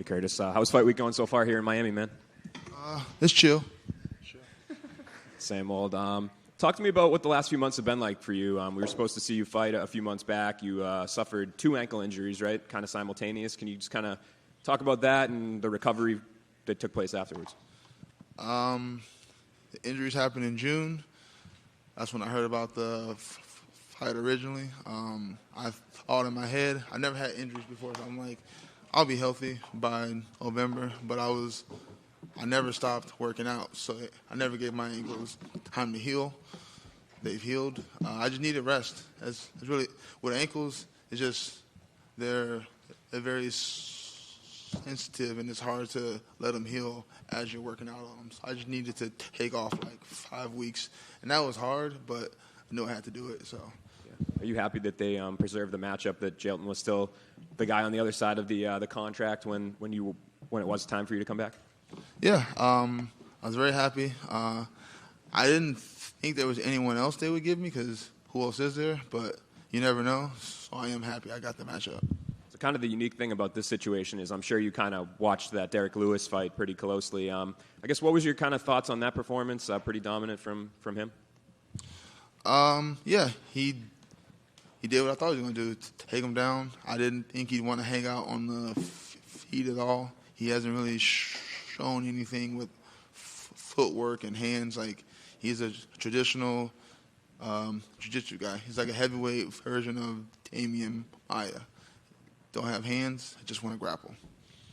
Curtis. How's fight week going so far here in Miami, man? It's chill. Same old. Talk to me about what the last few months have been like for you. We were supposed to see you fight a few months back. You suffered 2 ankle injuries, right? Kind of simultaneous. Can you just kind of talk about that and the recovery that took place afterwards? The injuries happened in June. That's when I heard about the fight originally. I thought in my head, I never had injuries before, so I'm like, I'll be healthy by November. But I never stopped working out, so I never gave my ankles time to heal. They've healed. I just needed rest. It's really, with ankles, it's just, they're very sensitive, and it's hard to let them heal as you're working out on them. So I just needed to take off like 5 weeks, and that was hard, but I knew I had to do it. So. Are you happy that they preserved the matchup, that Jailton was still the guy on the other side of the contract when it was time for you to come back? Yeah, I was very happy. I didn't think there was anyone else they would give me, because who else is there? But you never know, so I am happy I got the matchup. So kind of the unique thing about this situation is I'm sure you kind of watched that Derrick Lewis fight pretty closely. I guess what was your kind of thoughts on that performance? Pretty dominant from him? Yeah, he did what I thought he was going to do, take him down. I didn't think he'd want to hang out on the feet at all. He hasn't really shown anything with footwork and hands. Like, he's a traditional jiu-jitsu guy. He's like a heavyweight version of Damian Maia. Don't have hands, just want to grapple.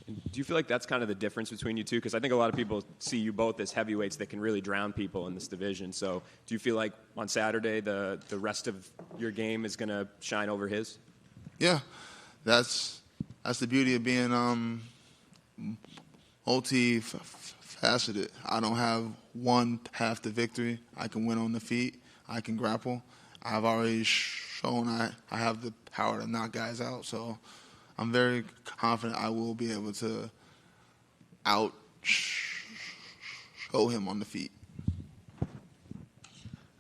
Do you feel like that's kind of the difference between you two? Because I think a lot of people see you both as heavyweights that can really drown people in this division. So do you feel like on Saturday the rest of your game is going to shine over his? Yeah, that's the beauty of being multi-faceted. I don't have one path to victory. I can win on the feet. I can grapple. I've already shown I have the power to knock guys out. So I'm very confident I will be able to show him on the feet.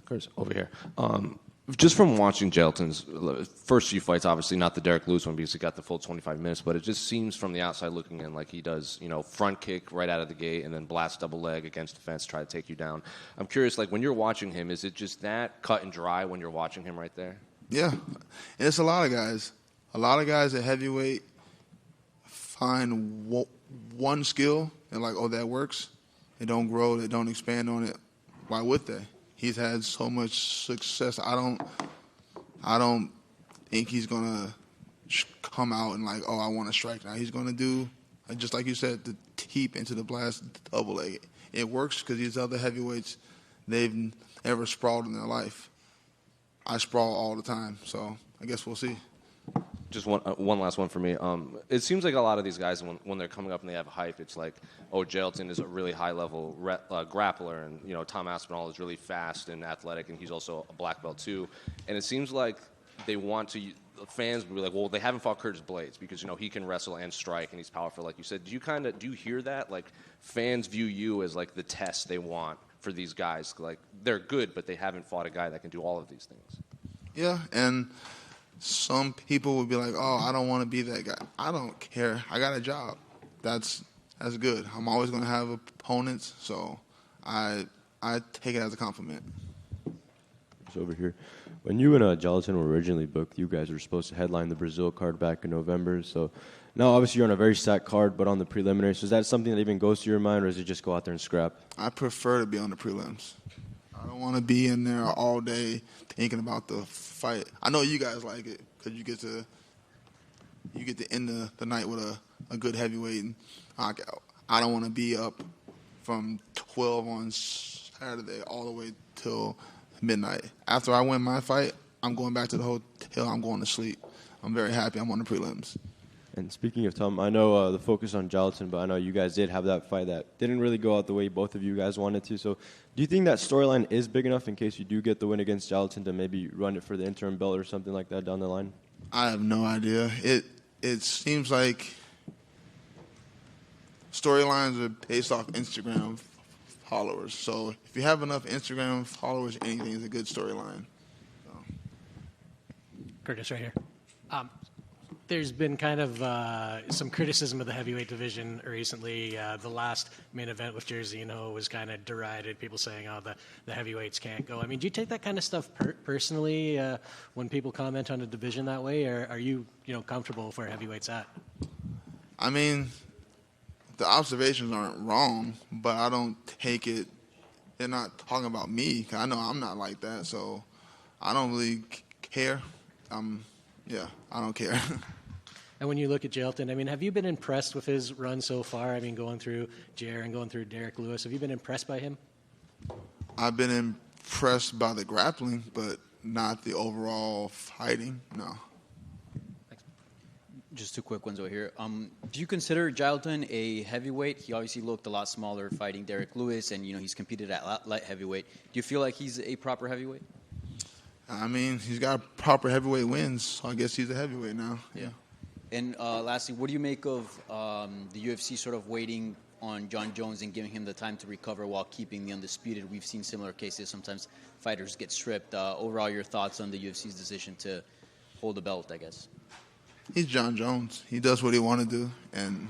Chris, over here. Just from watching Jailton's first few fights, obviously not the Derrick Lewis one because he got the full 25 minutes, but it just seems from the outside looking in like he does, front kick right out of the gate and then blast double leg against the fence, try to take you down. I'm curious, like when you're watching him, is it just that cut and dry when you're watching him right there? Yeah, and it's a lot of guys. A lot of guys at heavyweight find one skill and like, oh, that works. They don't grow. They don't expand on it. Why would they? He's had so much success. I don't think he's gonna come out and like, oh, I want to strike now. He's gonna do just like you said, the teep into the blast double leg. It works because these other heavyweights, they've never sprawled in their life. I sprawl all the time, so I guess we'll see. Just one last one for me. It seems like a lot of these guys, when they're coming up and they have hype, it's like, oh, Jailton is a really high-level grappler, and Tom Aspinall is really fast and athletic, and he's also a black belt too. And it seems like they want to. Fans will be like, well, they haven't fought Curtis Blaydes because he can wrestle and strike and he's powerful, like you said. Do you hear that? Like fans view you as like the test they want for these guys. Like they're good, but they haven't fought a guy that can do all of these things. Yeah, and some people would be like, oh, I don't want to be that guy. I don't care. I got a job. That's good. I'm always going to have opponents, so I take it as a compliment. It's over here. When you and Jailton were originally booked, you guys were supposed to headline the Brazil card back in November. So now, obviously, you're on a very stacked card, but on the preliminaries. So is that something that even goes to your mind, or is it just go out there and scrap? I prefer to be on the prelims. I don't want to be in there all day thinking about the fight. I know you guys like it because you get to end the night with a good heavyweight knockout. I don't want to be up from 12 on Saturday all the way till midnight. After I win my fight, I'm going back to the hotel. I'm going to sleep. I'm very happy I'm on the prelims. And speaking of Tom, I know the focus on Jailton, but I know you guys did have that fight that didn't really go out the way both of you guys wanted to. So do you think that storyline is big enough in case you do get the win against Jailton to maybe run it for the interim belt or something like that down the line? I have no idea. It seems like storylines are based off Instagram followers. So if you have enough Instagram followers, anything is a good storyline. So. Curtis, right here. There's been kind of some criticism of the heavyweight division recently. The last main event with Jairzinho was kind of derided, people saying, oh, the heavyweights can't go. I mean, do you take that kind of stuff personally when people comment on a division that way, or are you comfortable with where heavyweight's at? I mean, the observations aren't wrong, but I don't take it. They're not talking about me, 'cause I know I'm not like that, so I don't really care. Yeah, I don't care. And when you look at Jailton, I mean, have you been impressed with his run so far? I mean, going through Jair and going through Derrick Lewis, have you been impressed by him? I've been impressed by the grappling, but not the overall fighting, no. Just two quick ones over here. Do you consider Jailton a heavyweight? He obviously looked a lot smaller fighting Derrick Lewis, and he's competed at light heavyweight. Do you feel like he's a proper heavyweight? I mean, he's got proper heavyweight wins, so I guess he's a heavyweight now. Yeah. And lastly, what do you make of the UFC sort of waiting on John Jones and giving him the time to recover while keeping the undisputed? We've seen similar cases. Sometimes fighters get stripped. Overall, your thoughts on the UFC's decision to hold the belt, I guess? He's John Jones. He does what he want to do, and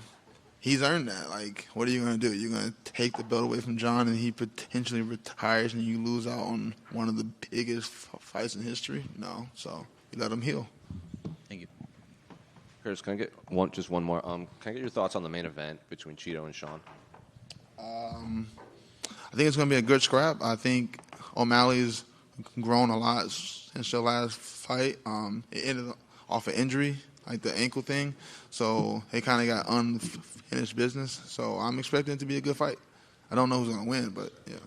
he's earned that. Like, what are you going to do? You're going to take the belt away from John, and he potentially retires, and you lose out on one of the biggest fights in history? No. So you let him heal. Thank you. Curtis, can I get just one more? Can I get your thoughts on the main event between Cheeto and Sean? I think it's going to be a good scrap. I think O'Malley's grown a lot since their last fight. It ended off an injury, like the ankle thing. So they kind of got unfinished business. So I'm expecting it to be a good fight. I don't know who's going to win, but yeah.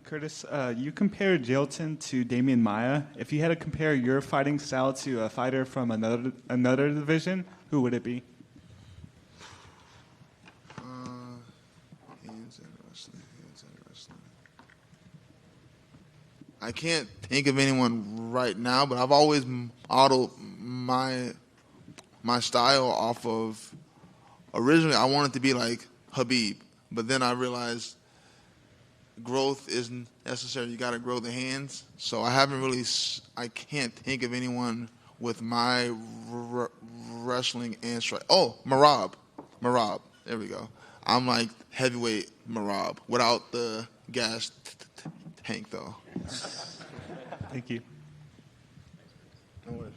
Curtis, you compared Jailton to Damian Maia. If you had to compare your fighting style to a fighter from another division, who would it be? Hands and wrestling. I can't think of anyone right now, but I've always modeled my style off of. Originally, I wanted to be like Habib, but then I realized growth isn't necessary. You got to grow the hands. So I can't think of anyone with my wrestling and strike. Oh, Marab. There we go. I'm like heavyweight Marab without the gas tank, though. Thank you. No worries.